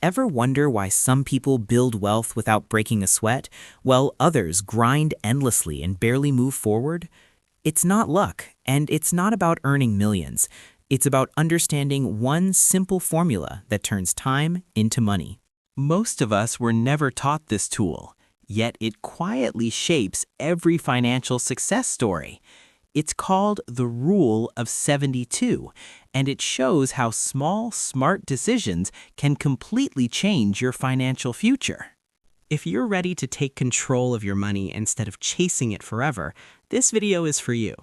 Ever wonder why some people build wealth without breaking a sweat, while others grind endlessly and barely move forward? It's not luck, and it's not about earning millions. It's about understanding one simple formula that turns time into money. Most of us were never taught this tool, yet it quietly shapes every financial success story. It's called the Rule of 72, and it shows how small, smart decisions can completely change your financial future. If you're ready to take control of your money instead of chasing it forever, this video is for you.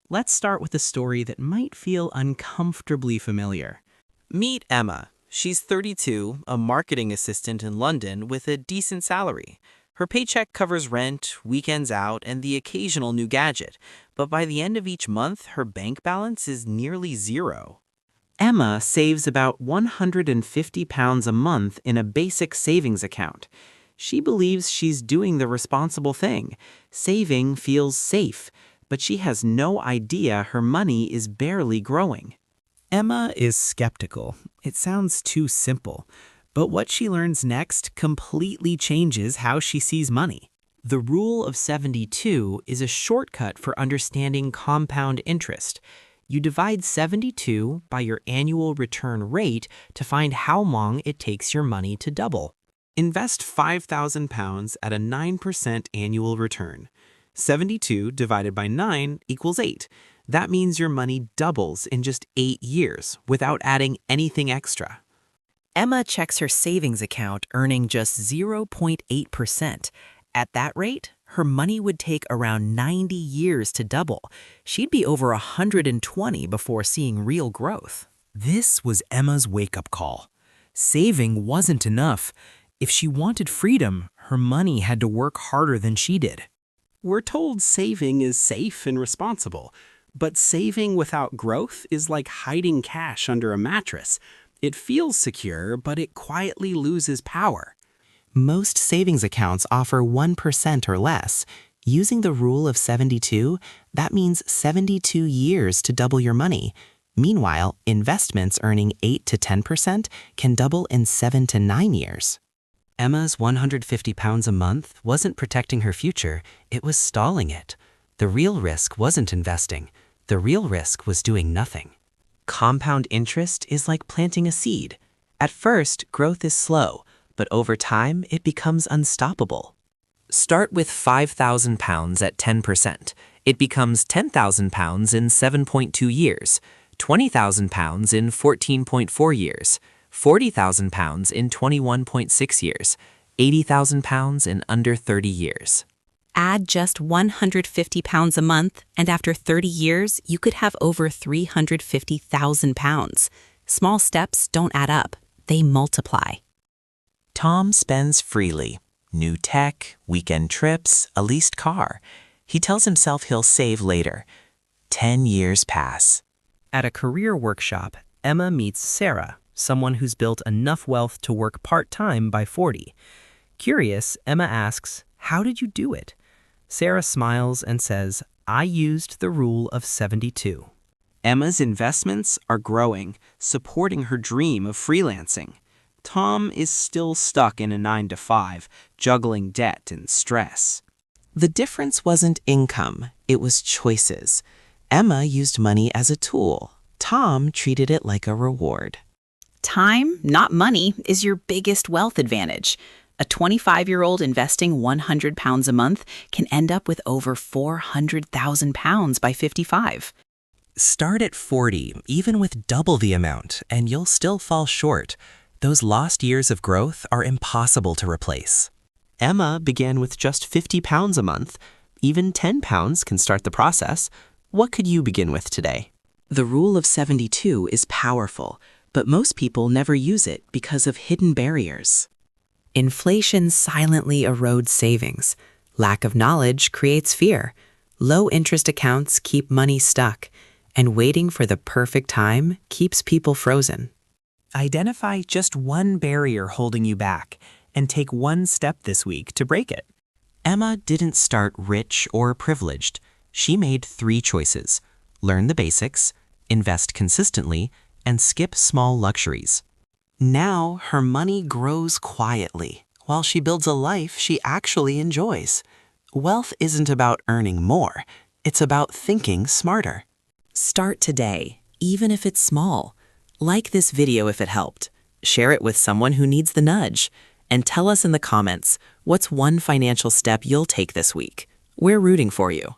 Let's start with a story that might feel uncomfortably familiar. Meet Emma. She's 32, a marketing assistant in London with a decent salary. Her paycheck covers rent, weekends out, and the occasional new gadget, but by the end of each month, her bank balance is nearly zero. Emma saves about £150 a month in a basic savings account. She believes she's doing the responsible thing. Saving feels safe, but she has no idea her money is barely growing. Emma is skeptical. It sounds too simple. But what she learns next completely changes how she sees money. The Rule of 72 is a shortcut for understanding compound interest. You divide 72 by your annual return rate to find how long it takes your money to double. Invest £5,000 at a 9% annual return. 72 divided by 9 equals 8. That means your money doubles in just 8 years without adding anything extra. Emma checks her savings account earning just 0.8%. At that rate, her money would take around 90 years to double. She'd be over 120 before seeing real growth. This was Emma's wake-up call. Saving wasn't enough. If she wanted freedom, her money had to work harder than she did. We're told saving is safe and responsible, but saving without growth is like hiding cash under a mattress. It feels secure, but it quietly loses power. Most savings accounts offer 1% or less. Using the Rule of 72, that means 72 years to double your money. Meanwhile, investments earning 8 to 10% can double in 7 to 9 years. Emma's £150 a month wasn't protecting her future, it was stalling it. The real risk wasn't investing. The real risk was doing nothing. Compound interest is like planting a seed. At first, growth is slow, but over time, it becomes unstoppable. Start with £5,000 at 10%. It becomes £10,000 in 7.2 years, £20,000 in 14.4 years, £40,000 in 21.6 years, £80,000 in under 30 years. Add just £150 a month, and after 30 years, you could have over £350,000. Small steps don't add up, they multiply. Tom spends freely. New tech, weekend trips, a leased car. He tells himself he'll save later. 10 years pass. At a career workshop, Emma meets Sarah, someone who's built enough wealth to work part-time by 40. Curious, Emma asks, "How did you do it?" Sarah smiles and says, "I used the Rule of 72. Emma's investments are growing, supporting her dream of freelancing. Tom is still stuck in a 9-to-5, juggling debt and stress. The difference wasn't income, it was choices. Emma used money as a tool. Tom treated it like a reward. Time, not money, is your biggest wealth advantage. A 25-year-old investing £100 a month can end up with over £400,000 by 55. Start at 40, even with double the amount, and you'll still fall short. Those lost years of growth are impossible to replace. Emma began with just £50 a month. Even £10 can start the process. What could you begin with today? The Rule of 72 is powerful, but most people never use it because of hidden barriers. Inflation silently erodes savings. Lack of knowledge creates fear. Low-interest accounts keep money stuck, and waiting for the perfect time keeps people frozen. Identify just one barrier holding you back, and take one step this week to break it. Emma didn't start rich or privileged. She made 3 choices: learn the basics, invest consistently, and skip small luxuries. Now her money grows quietly while she builds a life she actually enjoys. Wealth isn't about earning more, it's about thinking smarter. Start today, even if it's small. Like this video if it helped. Share it with someone who needs the nudge. And tell us in the comments, what's one financial step you'll take this week? We're rooting for you.